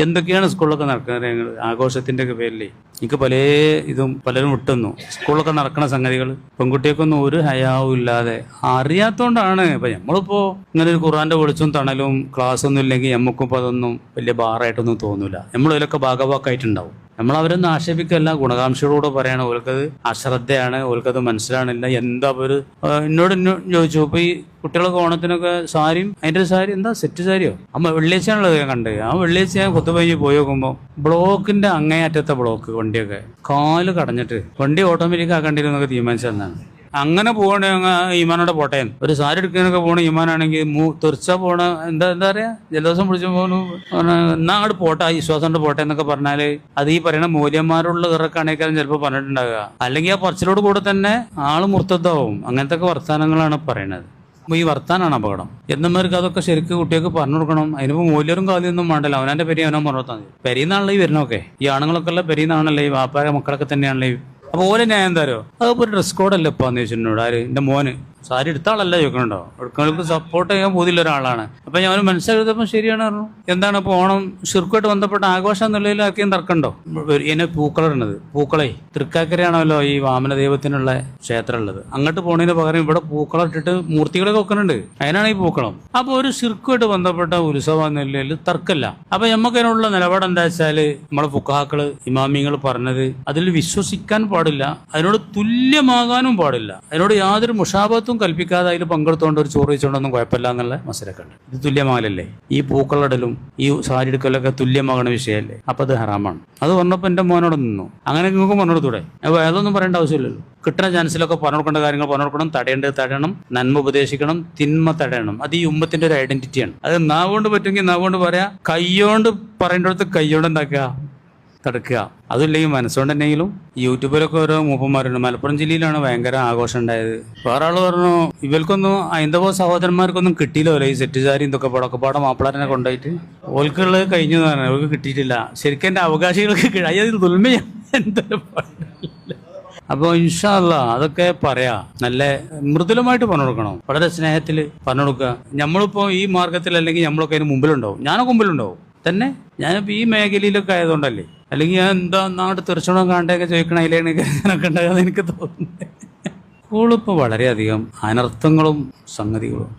എന്തൊക്കെയാണ് സ്കൂളിലൊക്കെ നടക്കുന്നത് ആഘോഷത്തിന്റെ ഒക്കെ പേരിൽ എനിക്ക് ഇതും പലരും വിട്ടുന്നു. സ്കൂളിലൊക്കെ നടക്കുന്ന സംഗതികൾ പെൺകുട്ടികൾക്കൊന്നും ഒരു ഹയാവും ഇല്ലാതെ അറിയാത്തോണ്ടാണ്. ഇപ്പൊ നമ്മളിപ്പോ ഇങ്ങനെ ഒരു ഖുർആന്റെ വെളിച്ചും തണലും ക്ലാസ് ഒന്നും ഇല്ലെങ്കിൽ നമുക്കും ഇപ്പൊ അതൊന്നും വലിയ ഭാരമായിട്ടൊന്നും തോന്നൂല. നമ്മളിതിലൊക്കെ ഭാഗവാക്കായിട്ടുണ്ടാവും. നമ്മൾ അവരൊന്നും ആക്ഷേപിക്കല്ല, ഗുണകാംക്ഷയോടെ പറയണം. ഓൽക്കത് അശ്രദ്ധയാണ്, ഓൽക്കത് മനസ്സിലാണില്ല. എന്താ ഒരു എന്നോട് ചോദിച്ചു ഇപ്പൊ ഈ കുട്ടികളൊക്കെ ഓണത്തിനൊക്കെ സാരിയും അതിന്റെ സാരി എന്താ സെറ്റ് സാരിയോ വെള്ളിയാഴ്ചയാണുള്ളത് ഞാൻ കണ്ടത്. ആ വെള്ളിയാഴ്ച ഞാൻ കൊത്തുപഞ്ഞ് പോയി നോക്കുമ്പോൾ ബ്ലോക്കിന്റെ അങ്ങേയറ്റത്തെ ബ്ലോക്ക് വണ്ടിയൊക്കെ കാല് കടഞ്ഞിട്ട് വണ്ടി ഓട്ടോമാറ്റിക് ആക്കേണ്ടിരുന്നൊക്കെ തീരുമാനിച്ചതെന്നാണ്. അങ്ങനെ പോകണേ ഈമാനോടെ പോട്ടെ. ഒരു സാരി എടുക്കാനൊക്കെ പോണ ഈമാനാണെങ്കിൽ തെറിച്ചാ പോണ എന്താ പറയാ ജലദോഷം പിടിച്ച പോലും എന്നാ അങ്ങോട്ട് പോട്ടെ, ആ വിശ്വാസം കൊണ്ട് പോട്ടെ എന്നൊക്കെ പറഞ്ഞാല് അത് ഈ പറയുന്ന മൂല്യന്മാരുള്ള ഇറക്കാണേക്കാളും ചിലപ്പോൾ പറഞ്ഞിട്ടുണ്ടാകുക. അല്ലെങ്കിൽ ആ പറച്ചിലോട് കൂടെ തന്നെ ആള് മുർത്തതാവും. അങ്ങനത്തെ ഒക്കെ വർത്താനങ്ങളാണ് പറയണത്. അപ്പൊ ഈ വർത്താനാണ് അപകടം. എന്നമാർക്ക് അതൊക്കെ ശരിക്കും കുട്ടികൾക്ക് പറഞ്ഞു കൊടുക്കണം. അതിനിപ്പോ മൂല്യരും കാലിയൊന്നും വേണ്ടല്ലോ, അവനാന്റെ പെരി അവനോ പറഞ്ഞാൽ മതി. പെരിന്നാണല്ലോ ഈ വരുന്നൊക്കെ, ഈ ആണുങ്ങളൊക്കെ ഉള്ള പെരിന്നാണല്ലോ, ഈ വാപ്പാര മക്കളൊക്കെ തന്നെയാണല്ലോ. അപ്പൊ ഓലെ ഞാൻ എന്താരോ അതിപ്പോ ഒരു ഡ്രസ് കോഡല്ലേ ഇപ്പൊ എന്ന് ചോദിച്ചിട്ടുണ്ടോ. ആര് എന്റെ മോന് സാരി എടുത്ത ആളല്ല ചോദിക്കണുണ്ടോ, എടുക്കുന്നവർക്ക് സപ്പോർട്ട് ചെയ്യാൻ പോതില്ല ഒരാളാണ്. അപ്പൊ ഞാൻ മനസ്സിലാക്കിയപ്പോൾ ശരിയാണ് പറഞ്ഞു. എന്താണ് ഇപ്പൊ ഓണം ഷിർക്കുമായിട്ട് ബന്ധപ്പെട്ട ആഘോഷം എന്നുള്ളതിൽ ആർക്കെയും തർക്കമുണ്ടോ? എന്നെ പൂക്കളിടുന്നത് പൂക്കളെ തൃക്കാക്കരയാണല്ലോ ഈ വാമന ദൈവത്തിനുള്ള ക്ഷേത്രം ഉള്ളത്. അങ്ങോട്ട് പോണതിന് പകരം ഇവിടെ പൂക്കളം ഇട്ടിട്ട് മൂർത്തികളൊക്കെ വെക്കുന്നുണ്ട്. അതിനാണ് ഈ പൂക്കളം. അപ്പൊ ഒരു ഷിർക്കുമായിട്ട് ബന്ധപ്പെട്ട ഉത്സവം എന്നുള്ളതിൽ തർക്കമില്ല. അപ്പൊ നമുക്ക് അതിനുള്ള നിലപാട് എന്താ വെച്ചാല് നമ്മളെ ഫുഖാക്കള് ഇമാമിങ്ങൾ പറഞ്ഞത് അതിൽ വിശ്വസിക്കാൻ പാടില്ല, അതിനോട് തുല്യമാകാനും പാടില്ല, അതിനോട് യാതൊരു മുഷാബത്തും കൽപ്പിക്കാതെ അതിൽ പങ്കെടുത്തോണ്ട് ഒരു ചോറ് വെച്ചോണ്ടൊന്നും കുഴപ്പമില്ല എന്നുള്ള മസലക്കുണ്ട്. ഇത് തുല്യമാകലല്ലേ? ഈ പൂക്കളടലും ഈ സാരി എടുക്കലൊക്കെ തുല്യമാകണ വിഷയമല്ലേ? അപ്പൊ അത് ഹറാമാണ്. അത് പറഞ്ഞപ്പോ എന്റെ മോനോട് നിന്നു. അങ്ങനെ നിങ്ങൾക്ക് പറഞ്ഞെടുത്തൂടെ? അപ്പൊ അതൊന്നും പറയേണ്ട ആവശ്യമില്ലല്ലോ. കിട്ടുന്ന ചാൻസിലൊക്കെ പറഞ്ഞു കൊടുക്കേണ്ട കാര്യങ്ങൾ പറഞ്ഞു കൊടുക്കണം. തടയേണ്ടത് തടയണം, നന്മ ഉപദേശിക്കണം, തിന്മ തടയണം. അത് ഈ ഉമ്മത്തിന്റെ ഒരു ഐഡന്റിറ്റിയാണ്. അത് നാവുകൊണ്ട് പറ്റുമെങ്കിൽ നാവുകൊണ്ട് പറയാ, കൈയോണ്ട് പറയേണ്ടടുത്ത് കൈയോണ്ട് എന്താക്കുക തടുക്കുക. അതില്ലെങ്കിൽ മനസ്സുകൊണ്ട് തന്നെയെങ്കിലും. യൂട്യൂബിലൊക്കെ ഓരോ മൂപ്പന്മാരുണ്ട്. മലപ്പുറം ജില്ലയിലാണ് ഭയങ്കര ആഘോഷം ഉണ്ടായത്. വേറെ ആള് പറഞ്ഞു ഇവർക്കൊന്നും ഹൈന്ദവ സഹോദരന്മാർക്കൊന്നും കിട്ടിയില്ലോ ഈ സെറ്റ് സാരി ഇതൊക്കെ പടക്കപ്പാടെ മാപ്പിളാരനെ കൊണ്ടുപോയിട്ട് ഓൽക്കുള്ളത് കഴിഞ്ഞു എന്ന് പറഞ്ഞു. അവർക്ക് കിട്ടിയിട്ടില്ല. ശരിക്കും എൻ്റെ അവകാശികൾക്ക് അതിൽ ദുൽമയാണ്. എന്തൊരു അപ്പോൾ ഇൻഷാ അല്ലാഹ് അതൊക്കെ പറയാ, നല്ല മൃദുലമായിട്ട് പറഞ്ഞു കൊടുക്കണം, വളരെ സ്നേഹത്തിൽ പറഞ്ഞു കൊടുക്കുക. നമ്മളിപ്പോൾ ഈ മാർഗത്തിൽ അല്ലെങ്കിൽ നമ്മളൊക്കെ അതിന് മുമ്പിലുണ്ടാവും. ഞാനൊക്കെ മുമ്പിലുണ്ടാവും തന്നെ. ഞാനിപ്പോൾ ഈ മേഖലയിലൊക്കെ ആയതുകൊണ്ടല്ലേ, അല്ലെങ്കിൽ ഞാൻ എന്താ നാട് തെറിച്ചോണം കാണണ്ടൊക്കെ ചോദിക്കണ അതിലേക്ക് ഞാനൊക്കെ ഉണ്ടാകാതെ എനിക്ക് തോന്നുന്നത്. സ്കൂളിപ്പോൾ വളരെയധികം അനർത്ഥങ്ങളും സംഗതികളും